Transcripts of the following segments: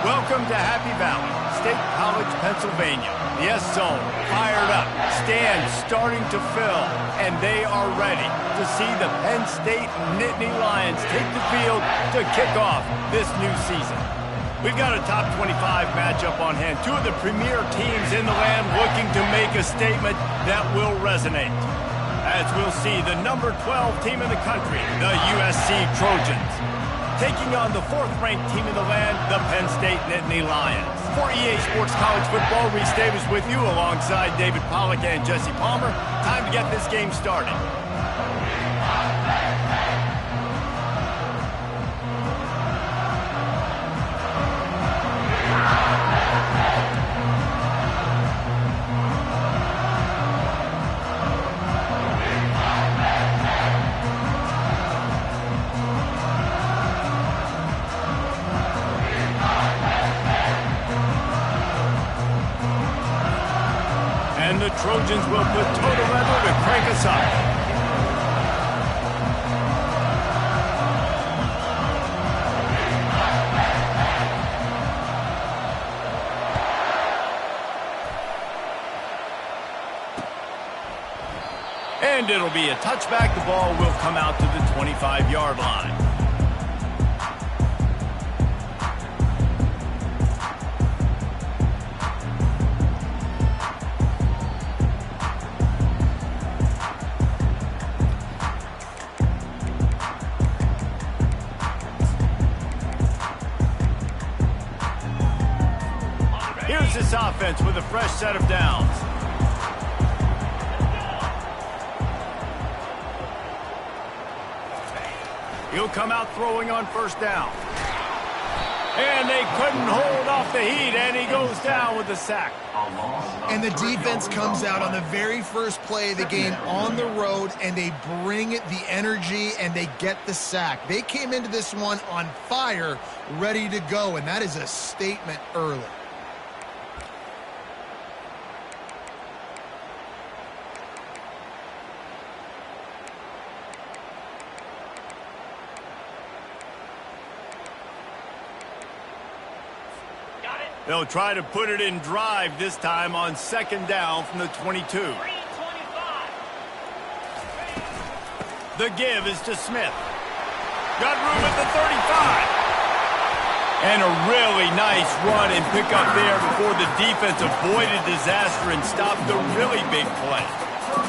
Welcome to Happy Valley, State College, Pennsylvania. The S-Zone fired up, stands starting to fill, and they are ready to see the Penn State Nittany Lions take the field to kick off this new season. We've got a top 25 matchup on hand. Two of the premier teams in the land looking to make a statement that will resonate. As we'll see, the number 12 team in the country, the USC Trojans, taking on the fourth-ranked team in the land, the Penn State Nittany Lions. For EA Sports College Football, Reese Davis with you alongside David Pollack and Jesse Palmer. Time to get this game started. And the Trojans will put total leather to crank us up. And it'll be a touchback. The ball will come out to the 25-yard line. Here's this offense with a fresh set of downs. He'll come out throwing on first down. And they couldn't hold off the heat, and he goes down with the sack. And the defense comes out on the very first play of the game on the road, and they bring the energy, and they get the sack. They came into this one on fire, ready to go, and that is a statement early. They'll try to put it in drive this time on second down from the 22. The give is to Smith. Got room at the 35. And a really nice run and pick up there before the defense avoided disaster and stopped the really big play.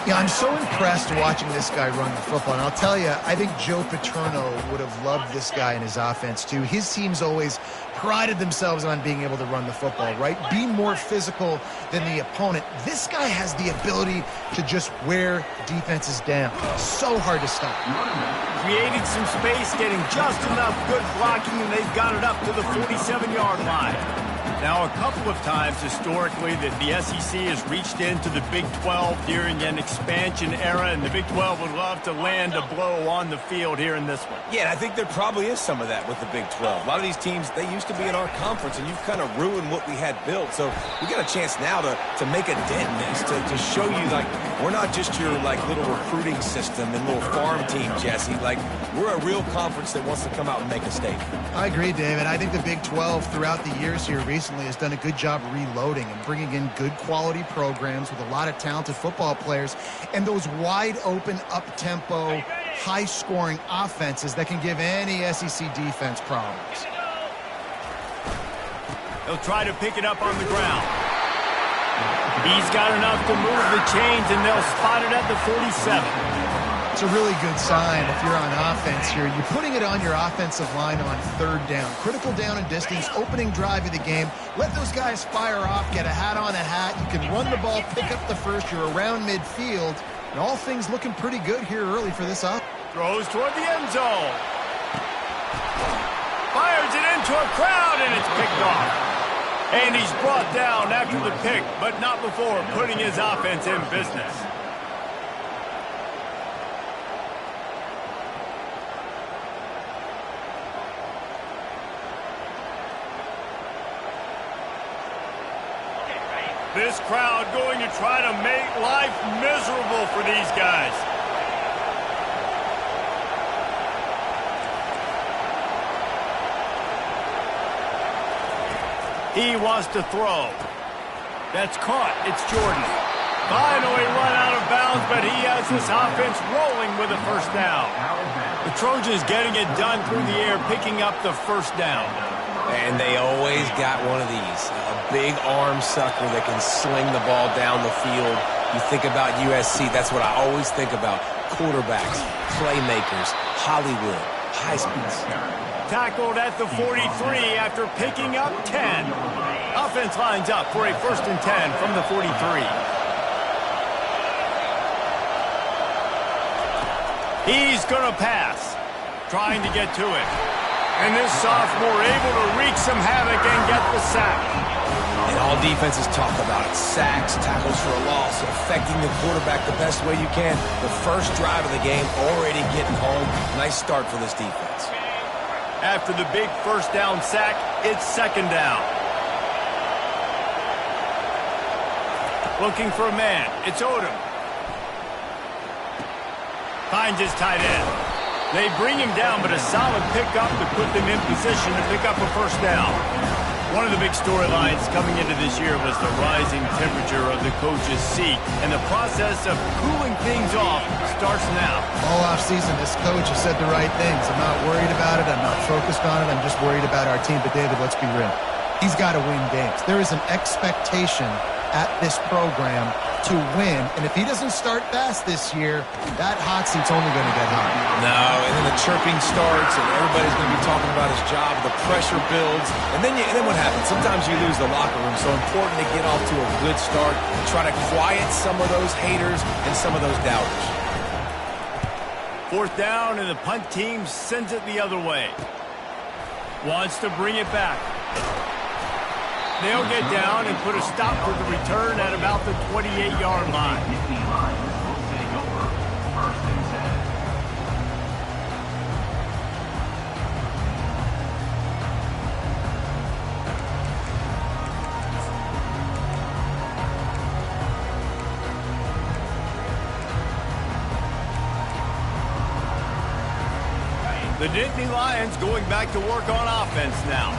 Yeah, I'm so impressed watching this guy run the football. And I'll tell you, I think Joe Paterno would have loved this guy in his offense, too. His teams always prided themselves on being able to run the football, right? Be more physical than the opponent. This guy has the ability to just wear defenses down. So hard to stop. Creating some space, getting just enough good blocking, and they've got it up to the 47-yard line. Now, a couple of times historically that the SEC has reached into the Big 12 during an expansion era, and the Big 12 would love to land a blow on the field here in this one. Yeah, and I think there probably is some of that with the Big 12. A lot of these teams, they used to be in our conference, and you've kind of ruined what we had built. So we got a chance now to make a dent in this, to show you, like, we're not just your, like, little recruiting system and little farm team, Jesse. Like, we're a real conference that wants to come out and make a statement. I agree, David. I think the Big 12 throughout the years here recently has done a good job reloading and bringing in good quality programs with a lot of talented football players and those wide open, up-tempo, high-scoring offenses that can give any SEC defense problems. They'll try to pick it up on the ground. He's got enough to move the chains, and they'll spot it at the 47. It's a really good sign if you're on offense here. You're putting it on your offensive line on third down. Critical down and distance, opening drive of the game. Let those guys fire off, get a hat on a hat. You can run the ball, pick up the first. You're around midfield. And all things looking pretty good here early for this up. Throws toward the end zone. Fires it into a crowd, and it's picked off. And he's brought down after the pick, but not before putting his offense in business. This crowd going to try to make life miserable for these guys. He wants to throw. That's caught. It's Jordan. Finally run out of bounds, but he has this offense rolling with a first down. The Trojans getting it done through the air, picking up the first down. And they always got one of these, a big arm sucker that can sling the ball down the field. You think about USC, that's what I always think about. Quarterbacks, playmakers, Hollywood, high speeds. Tackled at the 43 after picking up 10. Offense lines up for a 1st and 10 from the 43. He's going to pass, trying to get to it. And this sophomore able to wreak some havoc and get the sack. And all defenses talk about it. Sacks, tackles for a loss, affecting the quarterback the best way you can. The first drive of the game, already getting home. Nice start for this defense. After the big first down sack, it's 2nd down. Looking for a man. It's Odom. Finds his tight end. They bring him down, but a solid pickup to put them in position to pick up a first down. One of the big storylines coming into this year was the rising temperature of the coach's seat, and the process of cooling things off starts now. All offseason, this coach has said the right things. I'm not worried about it. I'm not focused on it. I'm just worried about our team. But, David, let's be real. He's got to win games. There is an expectation at this program to win, and if he doesn't start fast this year, that hot seat's only going to get hot. No, and then the chirping starts, and everybody's going to be talking about his job. The pressure builds, and then what happens? Sometimes you lose the locker room, so important to get off to a good start and try to quiet some of those haters and some of those doubters. 4th down, and the punt team sends it the other way. Wants to bring it back. They'll get down and put a stop for the return at about the 28-yard line. The Nittany Lions going back to work on offense now.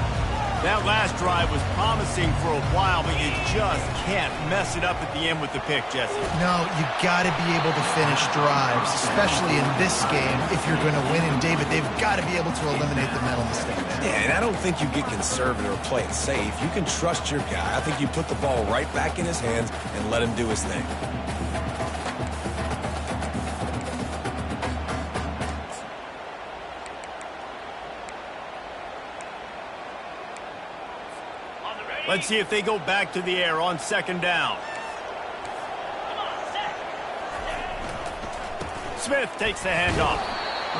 That last drive was promising for a while, but you just can't mess it up at the end with the pick, Jesse. No, you got to be able to finish drives, especially in this game. If you're going to win, and David, they've got to be able to eliminate the mental mistakes. Yeah, and I don't think you get conservative or play it safe. You can trust your guy. I think you put the ball right back in his hands and let him do his thing. Let's see if they go back to the air on 2nd down. Smith takes the handoff.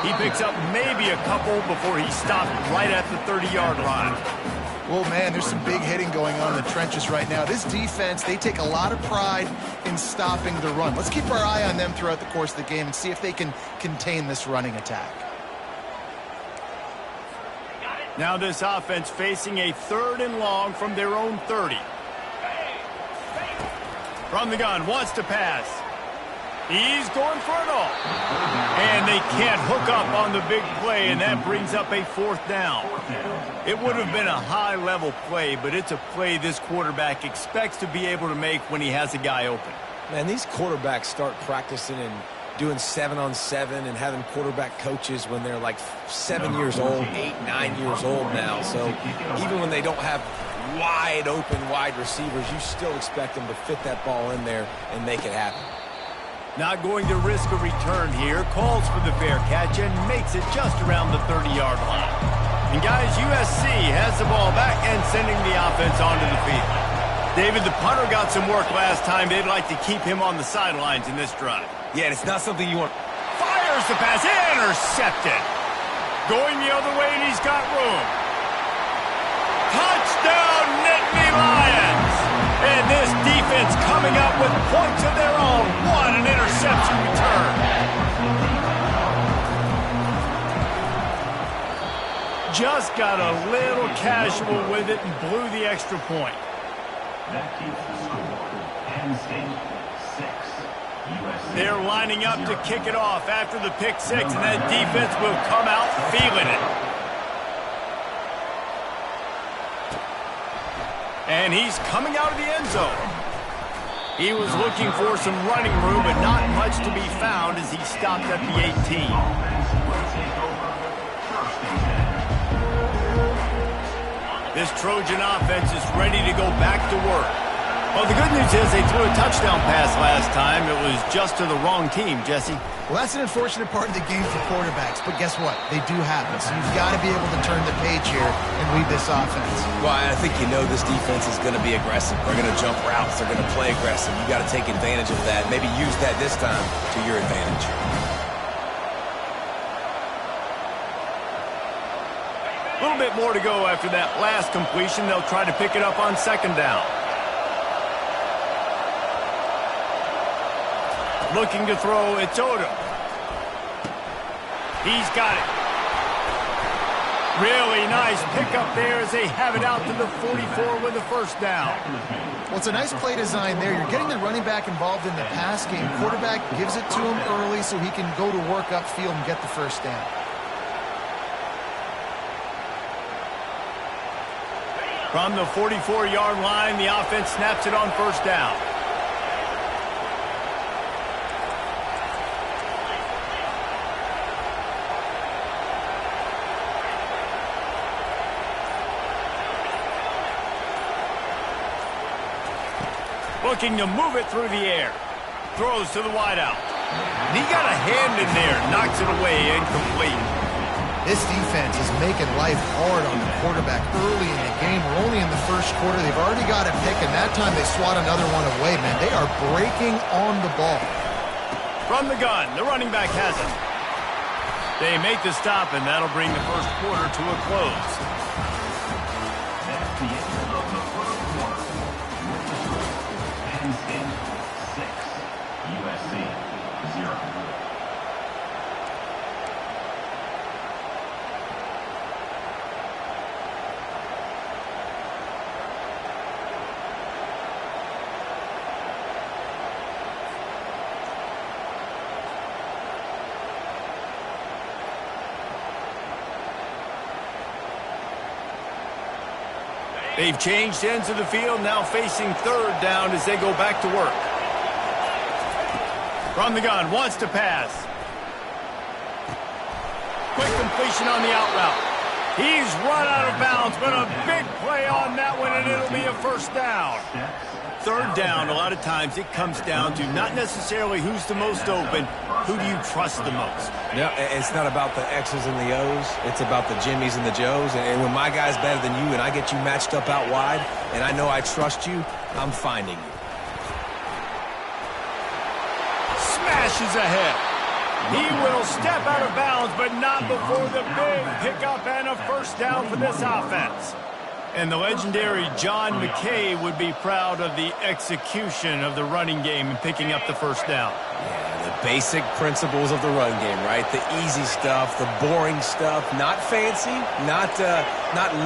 He picks up maybe a couple before he stopped right at the 30-yard line. Well, man, there's some big hitting going on in the trenches right now. This defense, they take a lot of pride in stopping the run. Let's keep our eye on them throughout the course of the game and see if they can contain this running attack. Now this offense facing a 3rd and long from their own 30. From the gun, wants to pass. He's going for it all. And they can't hook up on the big play, and that brings up a 4th down. It would have been a high-level play, but it's a play this quarterback expects to be able to make when he has a guy open. Man, these quarterbacks start practicing and doing 7-on-7 and having quarterback coaches when they're like 7 years old, 8, 9 years old now. So even when they don't have wide open wide receivers, you still expect them to fit that ball in there and make it happen. Not going to risk a return here. Calls for the fair catch and makes it just around the 30-yard line. And guys, USC has the ball back and sending the offense onto the field. David, the punter got some work last time. They'd like to keep him on the sidelines in this drive. Yeah, it's not something you want. Fires the pass, intercepted. Going the other way, and he's got room. Touchdown, Nittany Lions! And this defense coming up with points of their own. What an interception return. Just got a little casual with it and blew the extra point. That keeps the score. Penn State 6. They're lining up to kick it off after the pick six, and that defense will come out feeling it. And he's coming out of the end zone. He was looking for some running room, but not much to be found as he stopped at the 18. This Trojan offense is ready to go back to work. Well, the good news is they threw a touchdown pass last time. It was just to the wrong team, Jesse. Well, that's an unfortunate part of the game for quarterbacks, but guess what? They do happen, so you've got to be able to turn the page here and read this offense. Well, I think you know this defense is going to be aggressive. They're going to jump routes. They're going to play aggressive. You got to take advantage of that. Maybe use that this time to your advantage. A little bit more to go after that last completion. They'll try to pick it up on second down. Looking to throw, it's Odom. He's got it. Really nice pickup there as they have it out to the 44 with the first down. Well, it's a nice play design there. You're getting the running back involved in the pass game. Quarterback gives it to him early so he can go to work upfield and get the first down. From the 44-yard line, the offense snaps it on first down. Looking to move it through the air. Throws to the wideout. And he got a hand in there. Knocks it away. Incomplete. This defense is making life hard on the quarterback early in the game. We're only in the first quarter. They've already got a pick, and that time they swat another one away, man. They are breaking on the ball. From the gun, the running back has it. They make the stop, and that'll bring the first quarter to a close. That's the end of the first quarter. Penn State 6, USC 0. They've changed ends of the field, now facing third down as they go back to work. From the gun, wants to pass. Quick completion on the out route. He's run out of bounds, but a big play on that one, and it'll be a first down. Third down, a lot of times it comes down to not necessarily who's the most open, who do you trust the most? Yeah, it's not about the X's and the O's. It's about the Jimmies and the Joes. And when my guy's better than you and I get you matched up out wide and I know I trust you, I'm finding you. Smashes ahead. He will step out of bounds, but not before the big pickup and a first down for this offense. And the legendary John Ncaa would be proud of the execution of the running game and picking up the first down. Yeah, the basic principles of the run game, right? The easy stuff, the boring stuff, not fancy, not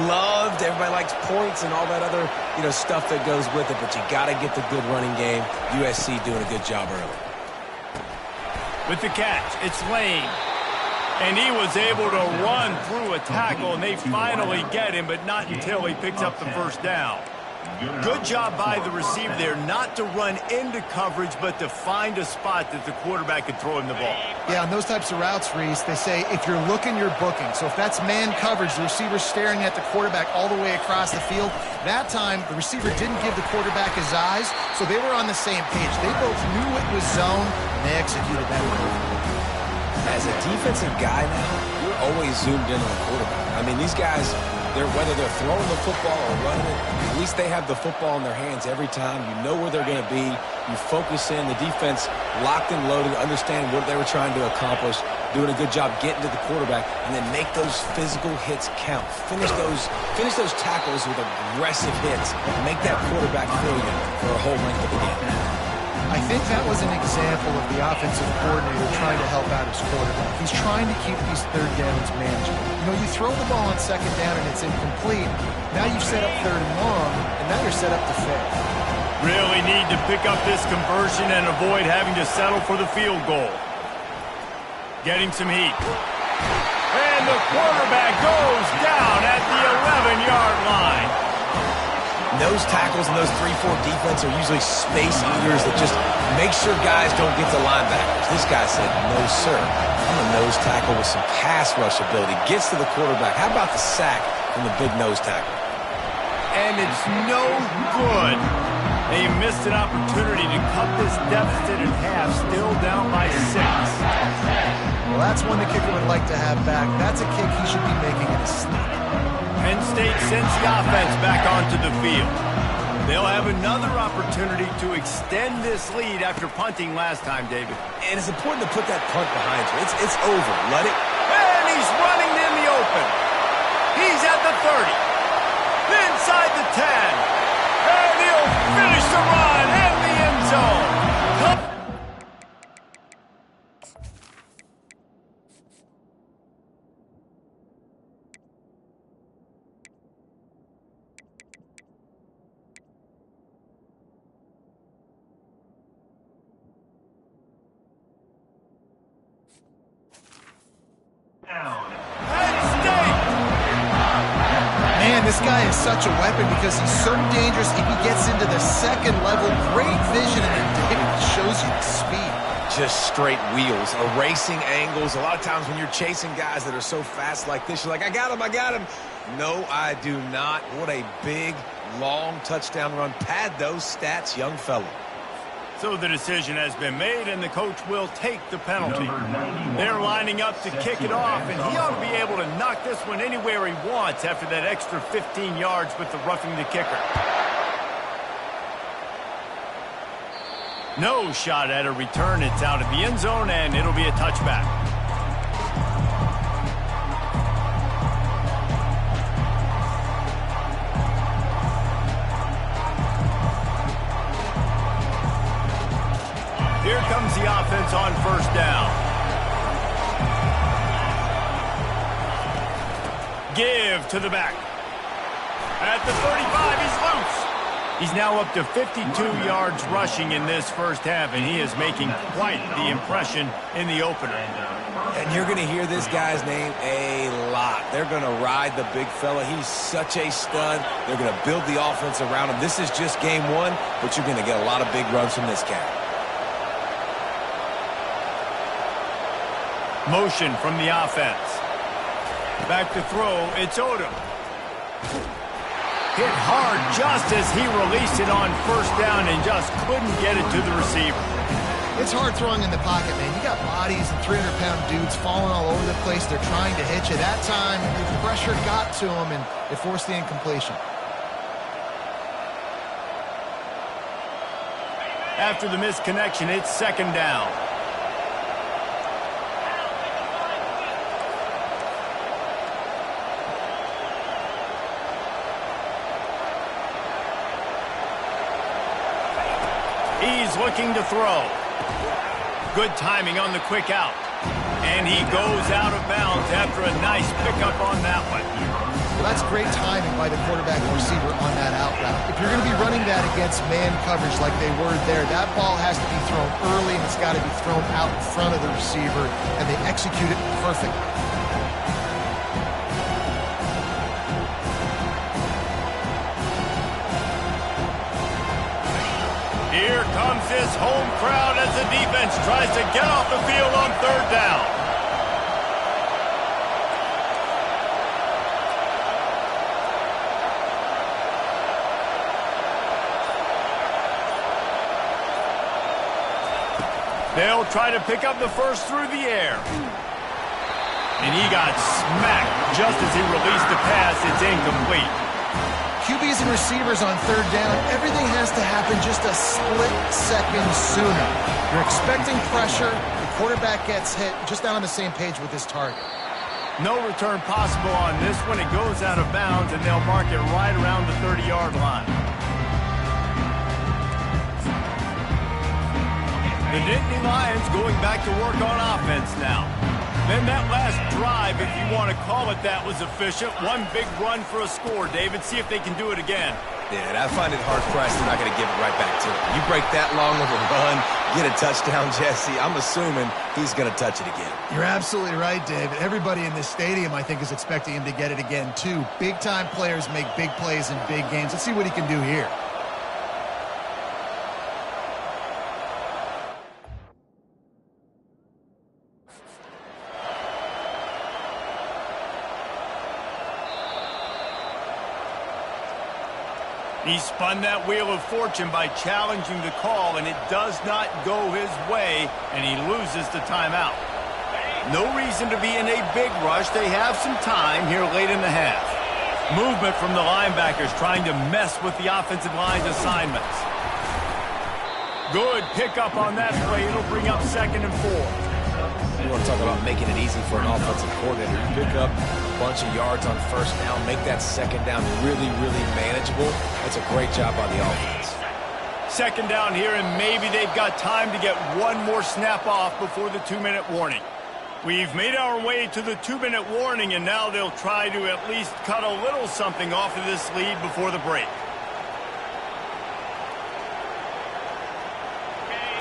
loved. Everybody likes points and all that other, stuff that goes with it. But you got to get the good running game. USC doing a good job early. With the catch, it's Lane. And he was able to run through a tackle, and they finally get him, but not until he picks up the first down. Good job by the receiver there, not to run into coverage, but to find a spot that the quarterback could throw him the ball. Yeah, on those types of routes, Reese, they say if you're looking, you're booking. So if that's man coverage, the receiver's staring at the quarterback all the way across the field. That time, the receiver didn't give the quarterback his eyes, so they were on the same page. They both knew it was zone, and they executed that perfectly. As a defensive guy now, you're always zoomed in on the quarterback. I mean, these guys, whether they're throwing the football or running it, at least they have the football in their hands every time. You know where they're going to be. You focus in. The defense locked and loaded, understand what they were trying to accomplish, doing a good job getting to the quarterback, and then make those physical hits count. Finish those tackles with aggressive hits. Make that quarterback feel you for a whole length of the game. I think that was an example of the offensive coordinator trying to help out his quarterback. He's trying to keep these third downs manageable. You throw the ball on second down and it's incomplete. Now you've set up third and long, and now you're set up to fail. Really need to pick up this conversion and avoid having to settle for the field goal. Getting some heat. And the quarterback goes down at the 11-yard line. Nose tackles and those 3-4 defense are usually space eaters that just make sure guys don't get to linebackers. This guy said, no, sir. I'm a nose tackle with some pass rush ability. Gets to the quarterback. How about the sack from the big nose tackle? And it's no good. They missed an opportunity to cut this deficit in half, still down by 6. Well, that's one the kicker would like to have back. That's a kick he should be making in his sleep. Penn State sends the offense back onto the field. They'll have another opportunity to extend this lead after punting last time, David. And it's important to put that punt behind you. It's over. Let it. And he's running in the open. He's at the 30. Inside the 10. And he'll finish the run in the end zone. Man, this guy is such a weapon because he's so dangerous if he gets into the second level. Great vision, and then David shows you the speed. Just straight wheels, erasing angles. A lot of times when you're chasing guys that are so fast like this, you're like, I got him, I got him. No, I do not. What a big, long touchdown run. Pad those stats, young fellow. So the decision has been made, and the coach will take the penalty. They're lining up to kick it off, and he ought to be able to knock this one anywhere he wants after that extra 15 yards with the roughing the kicker. No shot at a return. It's out of the end zone, and it'll be a touchback. Here comes the offense on first down. Give to the back. At the 35, he's loose. He's now up to 52 yards rushing in this first half, and he is making quite the impression in the opener. And you're going to hear this guy's name a lot. They're going to ride the big fella. He's such a stud. They're going to build the offense around him. This is just game one, but you're going to get a lot of big runs from this cat. Motion from the offense. Back to throw, it's Odom. Hit hard just as he released it on first down and just couldn't get it to the receiver. It's hard throwing in the pocket, man. You got bodies and 300-pound dudes falling all over the place. They're trying to hit you. That time, the pressure got to him, and it forced the incompletion. After the misconnection, it's second down. He's looking to throw. Good timing on the quick out. And he goes out of bounds after a nice pickup on that one. Well, that's great timing by the quarterback and receiver on that out route. If you're going to be running that against man coverage like they were there, that ball has to be thrown early, and it's got to be thrown out in front of the receiver, and they execute it perfectly. Here comes this home crowd as the defense tries to get off the field on third down. They'll try to pick up the first through the air. And he got smacked just as he released the pass. It's incomplete. QBs and receivers on third down, everything has to happen just a split second sooner. You're expecting pressure, the quarterback gets hit, just not on the same page with his target. No return possible on this one. It goes out of bounds, and they'll mark it right around the 30-yard line. The Nittany Lions going back to work on offense now. Then that last drive, if you want to call it that, was efficient. One big run for a score, David. See if they can do it again. Yeah, I find it hard-pressed. They're not going to give it right back to him. You break that long of a run, get a touchdown, Jesse, I'm assuming he's going to touch it again. You're absolutely right, David. Everybody in this stadium, I think, is expecting him to get it again, too. Big-time players make big plays in big games. Let's see what he can do here. He spun that wheel of fortune by challenging the call, and it does not go his way, and he loses the timeout. No reason to be in a big rush. They have some time here late in the half. Movement from the linebackers trying to mess with the offensive line's assignments. Good pickup on that play. It'll bring up 2nd and 4. You want to talk about making it easy for an offensive coordinator. You pick up a bunch of yards on 1st down, make that 2nd down really, really manageable. That's a great job by the offense. 2nd down here, and maybe they've got time to get one more snap off before the 2-minute warning. We've made our way to the 2-minute warning, and now they'll try to at least cut a little something off of this lead before the break.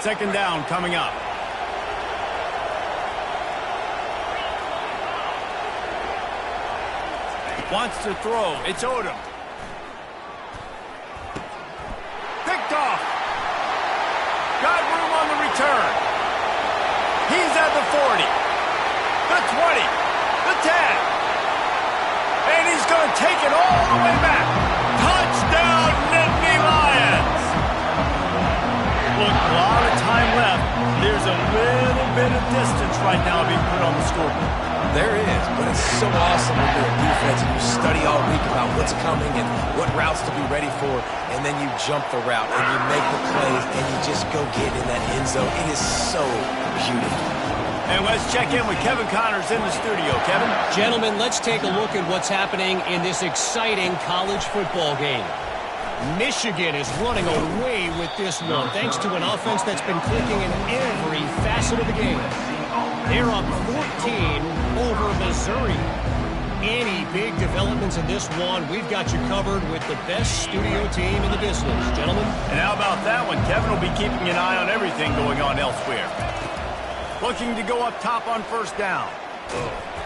2nd down coming up. Wants to throw. It's Odom. Picked off. Got room on the return. He's at the 40. The 20. The 10. And he's going to take it all the way back. Touchdown, Nittany Lions. Look, a lot of time left. There's a little bit of distance right now being put on the scoreboard. There is, but it's so awesome when you're a defense and you study all week about what's coming and what routes to be ready for, and then you jump the route and you make the plays and you just go get in that end zone. It is so beautiful. And let's check in with Kevin Connors in the studio. Kevin? Gentlemen, let's take a look at what's happening in this exciting college football game. Michigan is running away with this one, thanks to an offense that's been clicking in every facet of the game. They're up 14 over Missouri. Any big developments in this one, we've got you covered with the best studio team in the business, gentlemen. And how about that one? Kevin will be keeping an eye on everything going on elsewhere. Looking to go up top on 1st down.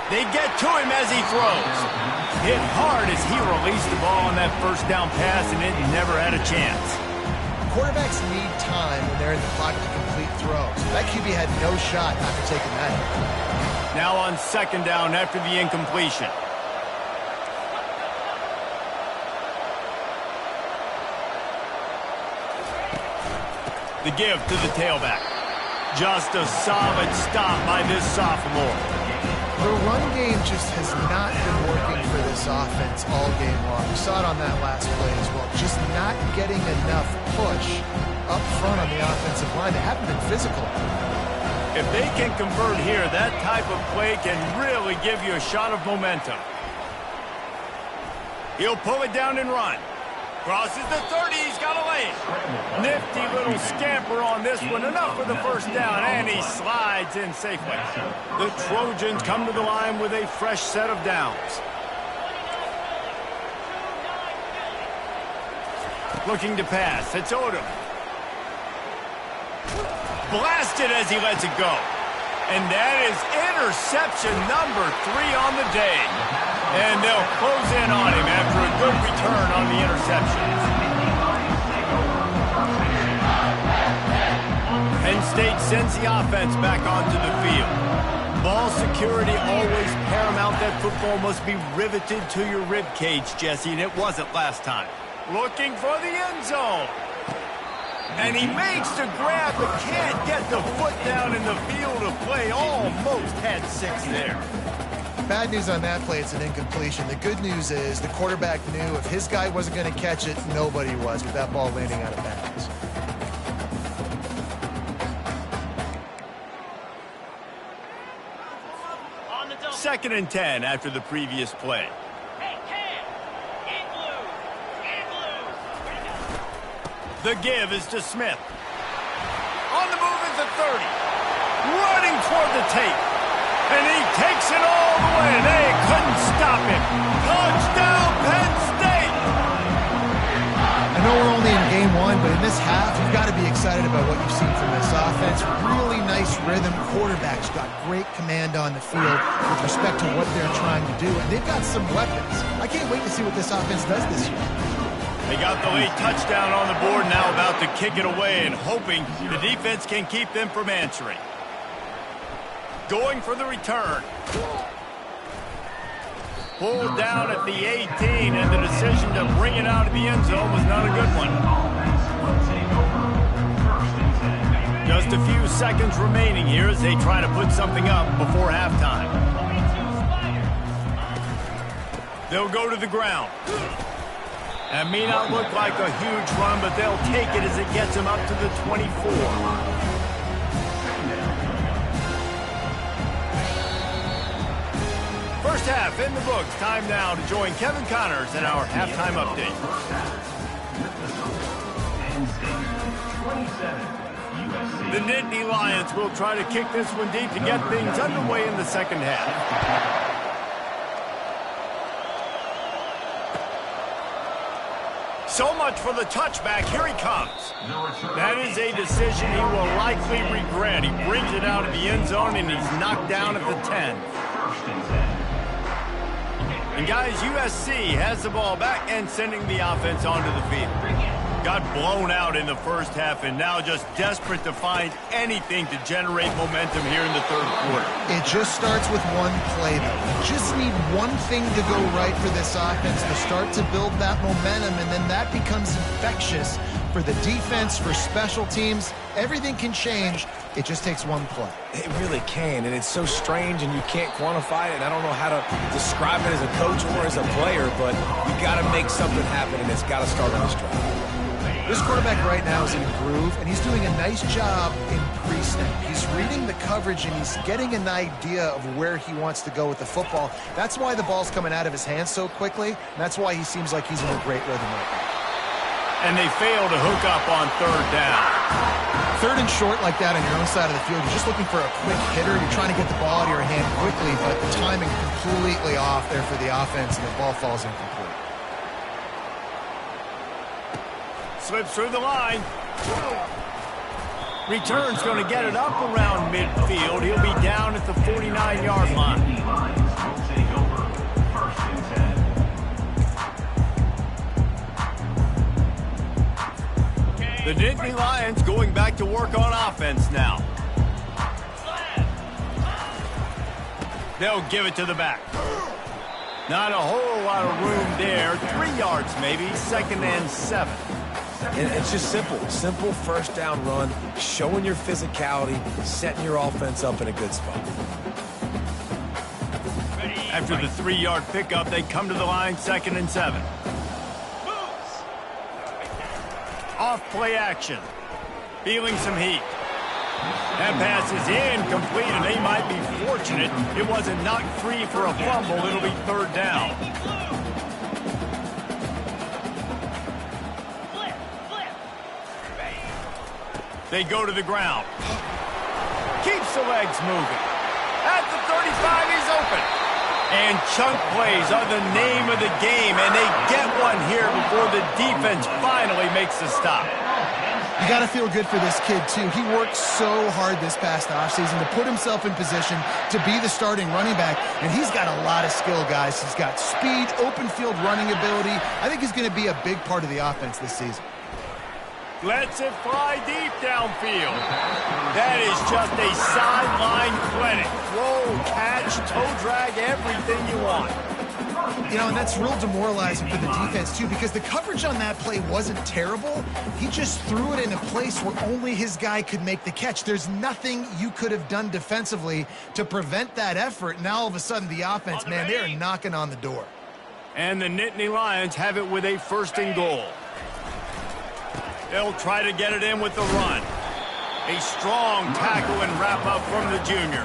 They get to him as he throws. Hit hard as he released the ball on that 1st down pass, and it never had a chance. Quarterbacks need time when they're in the pocket to complete throws. That QB had no shot after taking that hit. Now on 2nd down after the incompletion. The give to the tailback. Just a solid stop by this sophomore. The run game just has not been working for this offense all game long. We saw it on that last play as well. Just not getting enough push up front on the offensive line. They haven't been physical. If they can convert here, that type of play can really give you a shot of momentum. He'll pull it down and run. Crosses the 30, he's got a lane. Nifty little scamper on this one, enough for the 1st down, and he slides in safely. The Trojans come to the line with a fresh set of downs. Looking to pass, it's Odom. Blasted as he lets it go. And that is interception number 3 on the day. And they'll close in on him after a good return on the interception. Penn State sends the offense back onto the field. Ball security always paramount. That football must be riveted to your rib cage, Jesse, and it wasn't last time. Looking for the end zone. And he makes the grab, but can't get the foot down in the field of play. Almost had 6 there. Bad news on that play, it's an incompletion. The good news is the quarterback knew if his guy wasn't going to catch it, nobody was with that ball landing out of bounds. Second and 10 after the previous play. The give is to Smith. On the move is the 30. Running toward the tape. And he takes it all the way. They couldn't stop him. Touchdown, Penn State! I know we're only in game 1, but in this half, you've got to be excited about what you've seen from this offense. That's really nice rhythm. Quarterback's got great command on the field with respect to what they're trying to do. And they've got some weapons. I can't wait to see what this offense does this year. They got the late touchdown on the board, now about to kick it away and hoping the defense can keep them from answering. Going for the return. Pulled down at the 18, and the decision to bring it out of the end zone was not a good one. Just a few seconds remaining here as they try to put something up before halftime. They'll go to the ground. That may not look like a huge run, but they'll take it as it gets them up to the 24. First half in the books. Time now to join Kevin Connors in our halftime update. The Nittany Lions will try to kick this one deep to get things underway in the second half. So much for the touchback. Here he comes. That is a decision he will likely regret. He brings it out of the end zone, and he's knocked down at the 10. And guys, USC has the ball back and sending the offense onto the field. Got blown out in the first half and now just desperate to find anything to generate momentum here in the third quarter. It just starts with one play, though. You just need one thing to go right for this offense to start to build that momentum, and then that becomes infectious for the defense, for special teams. Everything can change. It just takes one play. It really can, and it's so strange, and you can't quantify it, and I don't know how to describe it as a coach or as a player, but you got to make something happen, and it's got to start on this drive. This quarterback right now is in a groove, and he's doing a nice job in pre-snap. He's reading the coverage, and he's getting an idea of where he wants to go with the football. That's why the ball's coming out of his hands so quickly, and that's why he seems like he's in a great rhythm right now. And they fail to hook up on third down. Third and short like that on your own side of the field, you're just looking for a quick hitter. You're trying to get the ball out of your hand quickly, but the timing completely off there for the offense, and the ball falls incomplete. Slips through the line. Return's going to get it up around midfield. He'll be down at the 49-yard line. The Nittany Lions going back to work on offense now. They'll give it to the back. Not a whole lot of room there. 3 yards maybe, 2nd and 7. And it's just simple. Simple first down run, showing your physicality, setting your offense up in a good spot. After the 3-yard pickup, they come to the line, 2nd and 7. Off play action. Feeling some heat. That pass is incomplete, and they might be fortunate it wasn't knocked free for a fumble. It'll be third down. They go to the ground. Keeps the legs moving. At the 35, he's open. And chunk plays are the name of the game, and they get one here before the defense finally makes the stop. You got to feel good for this kid, too. He worked so hard this past offseason to put himself in position to be the starting running back, and he's got a lot of skill, guys. He's got speed, open field running ability. I think he's going to be a big part of the offense this season. Lets it fly deep downfield. That is just a sideline clinic. Roll, catch, toe drag, everything you want. You know, and that's real demoralizing for the defense, too, because the coverage on that play wasn't terrible. He just threw it in a place where only his guy could make the catch. There's nothing you could have done defensively to prevent that effort. Now, all of a sudden, the offense, man, they're knocking on the door. And the Nittany Lions have it with a 1st and goal. They'll try to get it in with the run. A strong tackle and wrap up from the junior.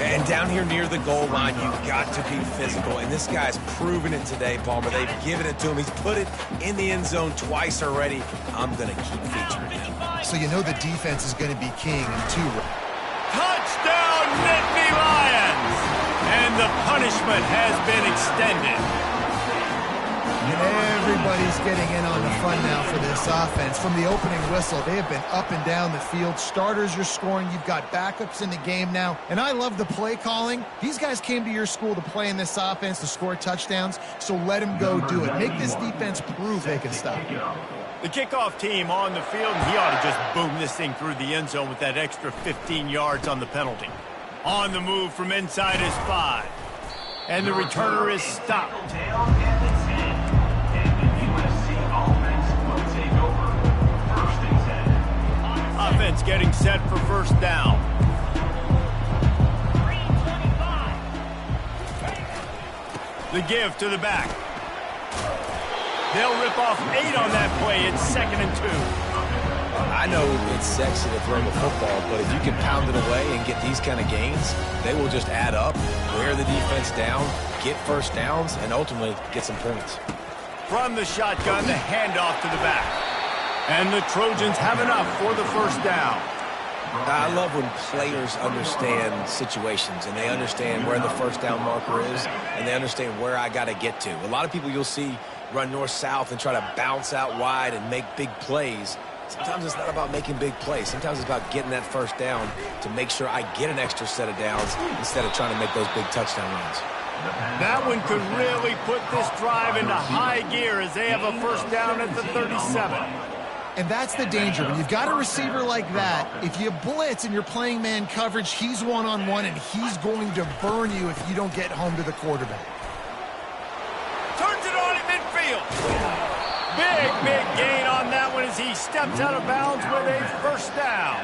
And down here near the goal line, you've got to be physical. And this guy's proven it today, Palmer. They've given it to him. He's put it in the end zone twice already. I'm going to keep featuring him. So you know the defense is going to be king in 2 rounds. Touchdown, Nittany Lions! And the punishment has been extended. And everybody's getting in on the fun now for this offense. From the opening whistle, they have been up and down the field. Starters are scoring. You've got backups in the game now. And I love the play calling. These guys came to your school to play in this offense, to score touchdowns, so let them go do it. Make this defense prove they can stop you. The kickoff team on the field, and he ought to just boom this thing through the end zone with that extra 15 yards on the penalty. On the move from inside his 5. And the returner is stopped. Offense getting set for first down. The give to the back. They'll rip off 8 on that play. It's 2nd and 2. I know it's sexy to throw the football, but if you can pound it away and get these kind of gains, they will just add up, wear the defense down, get first downs, and ultimately get some points. From the shotgun, the handoff to the back. And the Trojans have enough for the first down. I love when players understand situations and they understand where the first down marker is and they understand where I got to get to. A lot of people you'll see run north-south and try to bounce out wide and make big plays. Sometimes it's not about making big plays. Sometimes it's about getting that first down to make sure I get an extra set of downs instead of trying to make those big touchdown runs. That one could really put this drive into high gear as they have a first down at the 37. And that's the danger. When you've got a receiver like that, if you blitz and you're playing man coverage, he's one-on-one, and he's going to burn you if you don't get home to the quarterback. Turns it on in midfield. Big gain on that one as he steps out of bounds with a first down.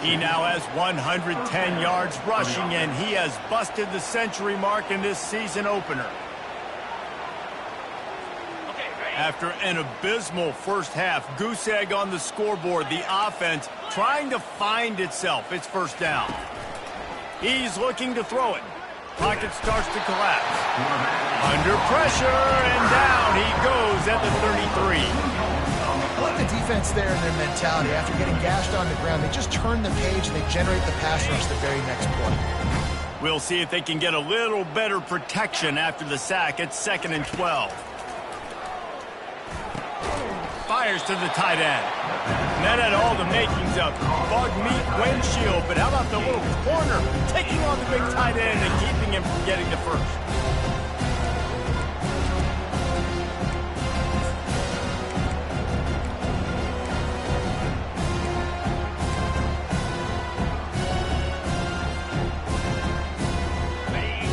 He now has 110 yards rushing, and he has busted the century mark in this season opener. After an abysmal first half, goose egg on the scoreboard, the offense trying to find itself. It's first down. He's looking to throw it. Pocket starts to collapse. Under pressure, and down he goes at the 33. I like the defense there and their mentality. After getting gashed on the ground, they just turn the page and they generate the pass rush the very next play. We'll see if they can get a little better protection after the sack. It's 2nd and 12. Fires to the tight end. And that had all the makings of bug meat windshield, but how about the little corner taking on the big tight end and keeping him from getting the first?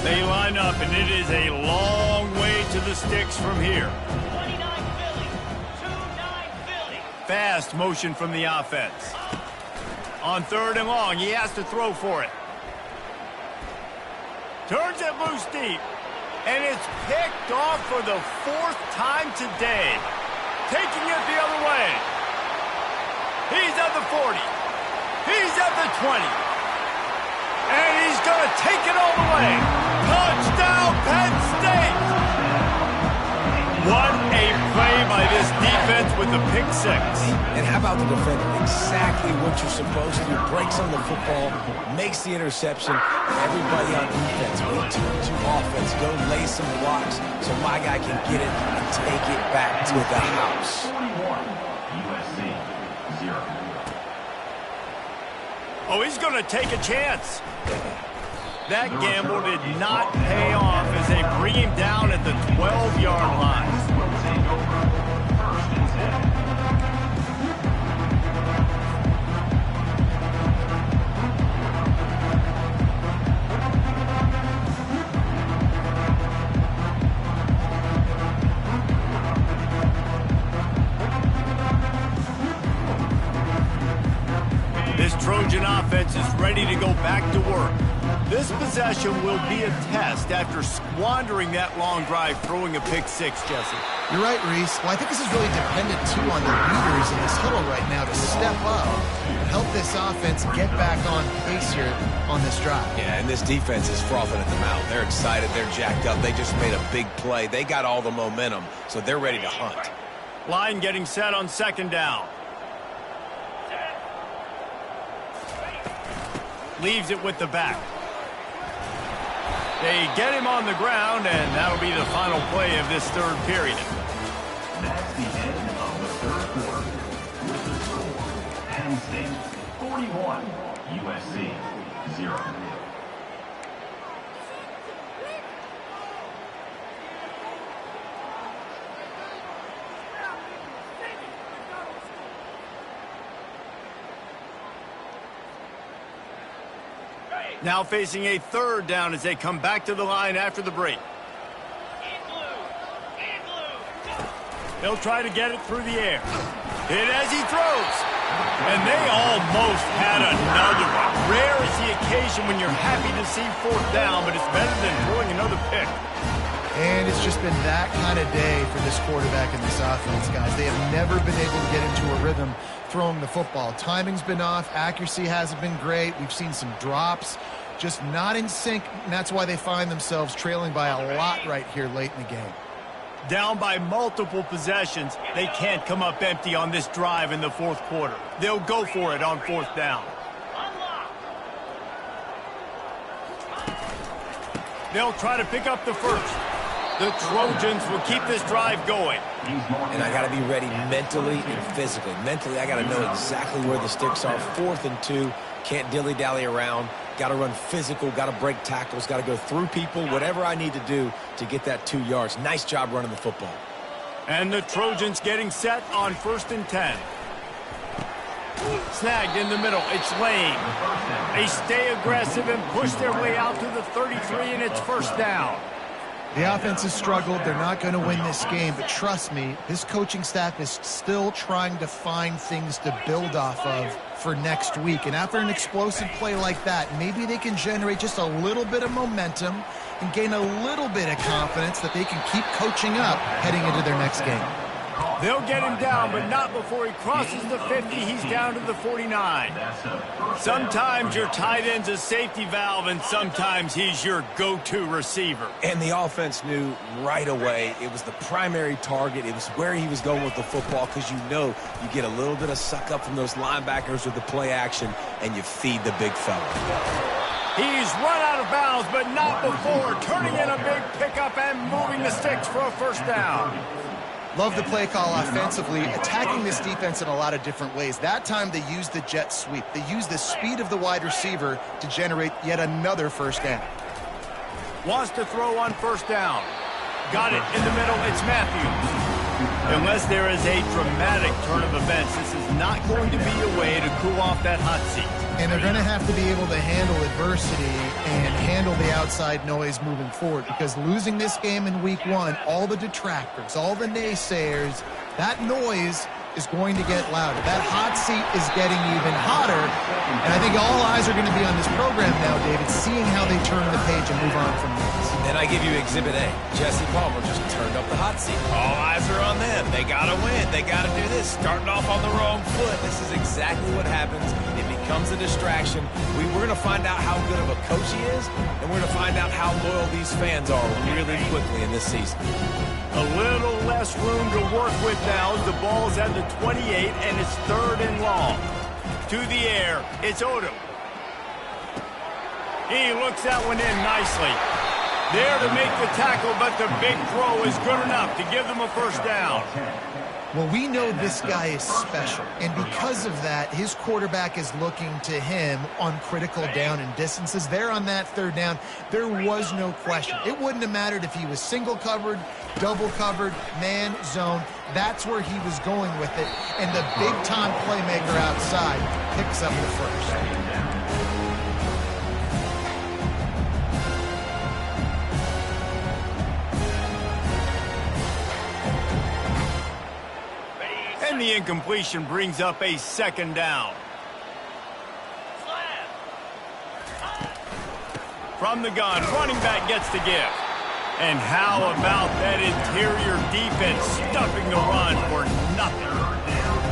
They line up, and it is a long way to the sticks from here. Fast motion from the offense. On 3rd and long, he has to throw for it. Turns it loose deep. And it's picked off for the 4th time today. Taking it the other way. He's at the 40. He's at the 20. And he's going to take it all the way. Touchdown, Penn State! What a play by this defense with the pick 6. And how about the defender? Exactly what you're supposed to do. Breaks on the football, makes the interception. Everybody on defense, we turn to offense. Go lay some blocks so my guy can get it and take it back to the house. Oh, he's going to take a chance. That gamble did not pay off as they bring him down at the 12-yard line. This Trojan offense is ready to go back to work. This possession will be a test after squandering that long drive, throwing a pick 6, Jesse. You're right, Reese. Well, I think this is really dependent, too, on the leaders in this huddle right now to step up and help this offense get back on pace here on this drive. Yeah, and this defense is frothing at the mouth. They're excited. They're jacked up. They just made a big play. They got all the momentum, so they're ready to hunt. Line getting set on 2nd down. Leaves it with the back. They get him on the ground, and that'll be the final play of this 3rd period. That's the end of the third quarter. With the score, Penn State 41, USC 0. Now facing a third down as they come back to the line after the break. They'll try to get it through the air. Hit as he throws. And they almost had another one. Rare is the occasion when you're happy to see fourth down, but it's better than throwing another pick. And it's just been that kind of day for this quarterback and this offense, guys. They have never been able to get into a rhythm throwing the football. Timing's been off. Accuracy hasn't been great. We've seen some drops, just not in sync, and that's why they find themselves trailing by a lot right here late in the game. Down by multiple possessions, they can't come up empty on this drive in the fourth quarter. They'll go for it on fourth down. They'll try to pick up the first. The Trojans will keep this drive going. And I got to be ready mentally and physically. Mentally, I got to know exactly where the sticks are. 4th and 2. Can't dilly-dally around. Got to run physical. Got to break tackles. Got to go through people. Whatever I need to do to get that 2 yards. Nice job running the football. And the Trojans getting set on 1st and 10. Snagged in the middle. It's Lane. They stay aggressive and push their way out to the 33, and it's first down. The offense has struggled. They're not going to win this game, but trust me, this coaching staff is still trying to find things to build off of for next week. And after an explosive play like that, maybe they can generate just a little bit of momentum and gain a little bit of confidence that they can keep coaching up heading into their next game. They'll get him down, but not before he crosses the 50. He's down to the 49. Sometimes your tight end's a safety valve, and sometimes he's your go-to receiver. And the offense knew right away it was the primary target. It was where he was going with the football, because you know you get a little bit of suck up from those linebackers with the play action, and you feed the big fella. He's run out of bounds, but not before turning in a big pickup and moving the sticks for a first down. Love the play call offensively, attacking this defense in a lot of different ways. That time they used the jet sweep. They used the speed of the wide receiver to generate yet another first down. Wants to throw on first down. Got it in the middle. It's Matthews. Unless there is a dramatic turn of events, this is not going to be a way to cool off that hot seat. And they're going to have to be able to handle adversity and handle the outside noise moving forward, because losing this game in week 1, all the detractors, all the naysayers, that noise is going to get louder. That hot seat is getting even hotter, and I think all eyes are going to be on this program now, David, seeing how they turn the page and move on from this. Then I give you Exhibit A. Jesse Palmer just turned up the hot seat. All eyes are on them. They got to win. They got to do this. Starting off on the wrong foot. This is exactly what happens. It becomes a distraction. We're going to find out how good of a coach he is, and we're going to find out how loyal these fans are really quickly in this season. A little less room to work with now as the ball's at the 28, and it's 3rd and long. To the air, it's Odom. He looks that one in nicely. There to make the tackle, but the big throw is good enough to give them a first down. Well, we know this guy is special, and because of that, his quarterback is looking to him on critical down and distances. There on that 3rd down, there was no question. It wouldn't have mattered if he was single covered, double covered, man, zone. That's where he was going with it, and the big-time playmaker outside picks up the first. And the incompletion brings up a 2nd down. From the gun, running back gets the give. And how about that interior defense stuffing the run for nothing?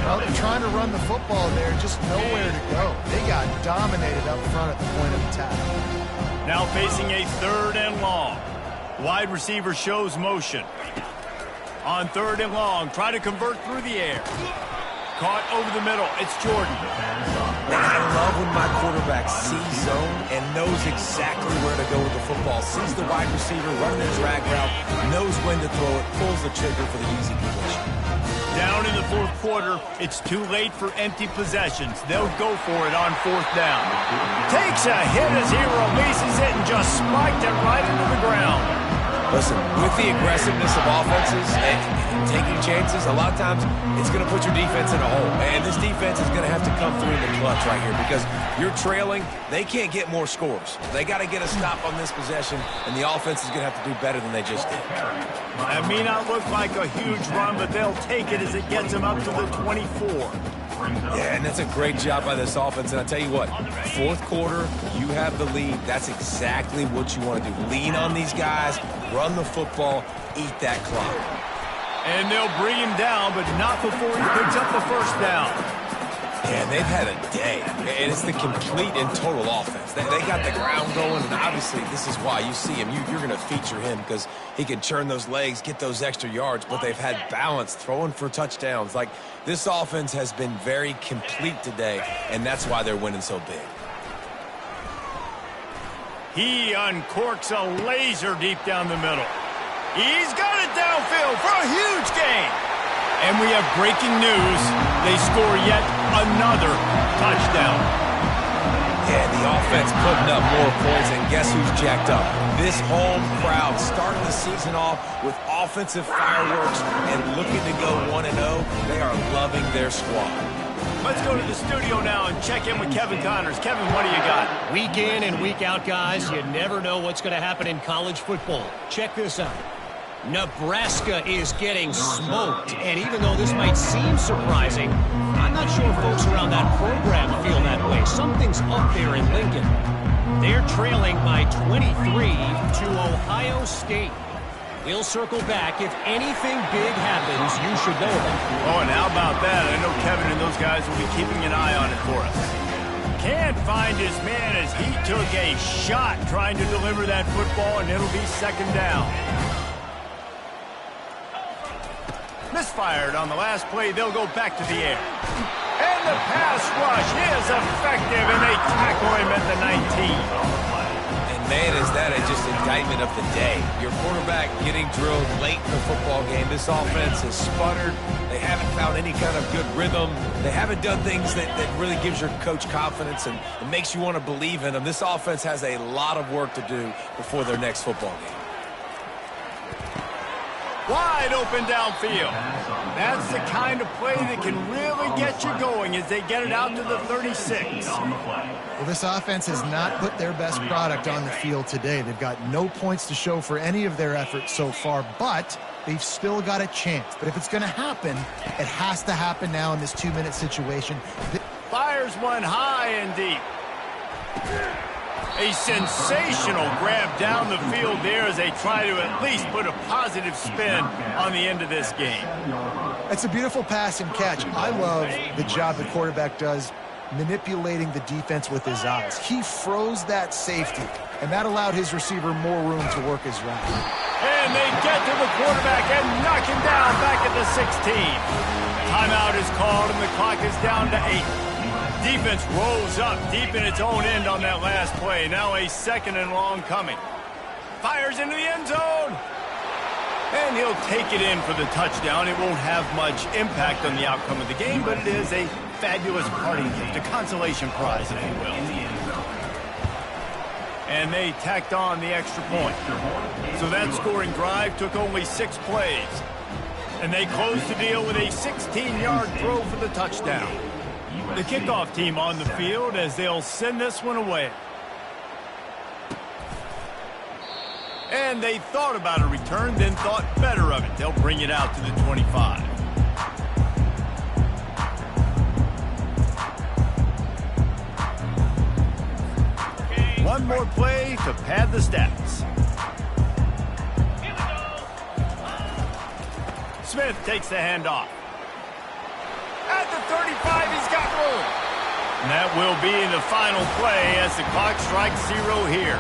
Well, they're trying to run the football there, just nowhere to go. They got dominated up front at the point of attack. Now facing a 3rd and long. Wide receiver shows motion. On 3rd and long, try to convert through the air. Caught over the middle. It's Jordan. And I love when my quarterback sees zone and knows exactly where to go with the football. Sees the wide receiver running a drag route, knows when to throw it, pulls the trigger for the easy completion. Down in the fourth quarter, it's too late for empty possessions. They'll go for it on fourth down. Takes a hit as he releases it and just spiked it right into the ground. Listen, with the aggressiveness of offenses and taking chances, a lot of times it's going to put your defense in a hole. And this defense is going to have to come through in the clutch right here because you're trailing. They can't get more scores. They got to get a stop on this possession, and the offense is going to have to do better than they just did. That may not look like a huge run, but they'll take it as it gets them up to the 24. Yeah, and that's a great job by this offense. And I tell you what, fourth quarter, you have the lead. That's exactly what you want to do. Lean on these guys, run the football, eat that clock. And they'll bring him down, but not before he picks up the first down. Yeah, they've had a day. And it's the complete and total offense. They got the ground going, and obviously this is why you see him. You're going to feature him because he can churn those legs, get those extra yards, but they've had balance, throwing for touchdowns. Like, this offense has been very complete today, and that's why they're winning so big. He uncorks a laser deep down the middle. He's got it downfield for a huge gain. And we have breaking news. They score yet another touchdown. Yeah, the offense putting up more points, and guess who's jacked up? This home crowd starting the season off with offensive fireworks and looking to go 1-0. They are loving their squad. Let's go to the studio now and check in with Kevin Connors. Kevin, what do you got? Week in and week out, guys, you never know what's going to happen in college football. Check this out. Nebraska is getting smoked, and even though this might seem surprising, I'm not sure folks around that program feel that way. Something's up there in Lincoln. They're trailing by 23 to Ohio State. We'll circle back. If anything big happens, you should know about it. Oh, and how about that? I know Kevin and those guys will be keeping an eye on it for us. Can't find his man as he took a shot trying to deliver that football, and it'll be second down. Misfired on the last play. They'll go back to the air. And the pass rush is effective, and they tackle him at the 19. And man, is that just indictment of the day. Your quarterback getting drilled late in the football game. This offense has sputtered. They haven't found any kind of good rhythm. They haven't done things that really gives your coach confidence and makes you want to believe in them. This offense has a lot of work to do before their next football game. Wide open downfield. That's the kind of play that can really get you going as they get it out to the 36. Well, this offense has not put their best product on the field today. They've got no points to show for any of their efforts so far, but they've still got a chance. But if it's going to happen, it has to happen now in this 2-minute situation. Fires one high and deep. A sensational grab down the field there as they try to at least put a positive spin on the end of this game. It's a beautiful pass and catch. I love the job the quarterback does manipulating the defense with his eyes. He froze that safety, and that allowed his receiver more room to work his route. And they get to the quarterback and knock him down back at the 16. Timeout is called, and the clock is down to 8. Defense rolls up deep in its own end on that last play. Now a second and long coming. Fires into the end zone. And he'll take it in for the touchdown. It won't have much impact on the outcome of the game, but it is a fabulous parting gift, a consolation prize, if you will. And they tacked on the extra point. So that scoring drive took only 6 plays. And they closed the deal with a 16-yard throw for the touchdown. The kickoff team on the field as they'll send this one away. And they thought about a return, then thought better of it. They'll bring it out to the 25. One more play to pad the stats. Smith takes the handoff. At the 35, he's got room. And that will be the final play as the clock strikes 0 here.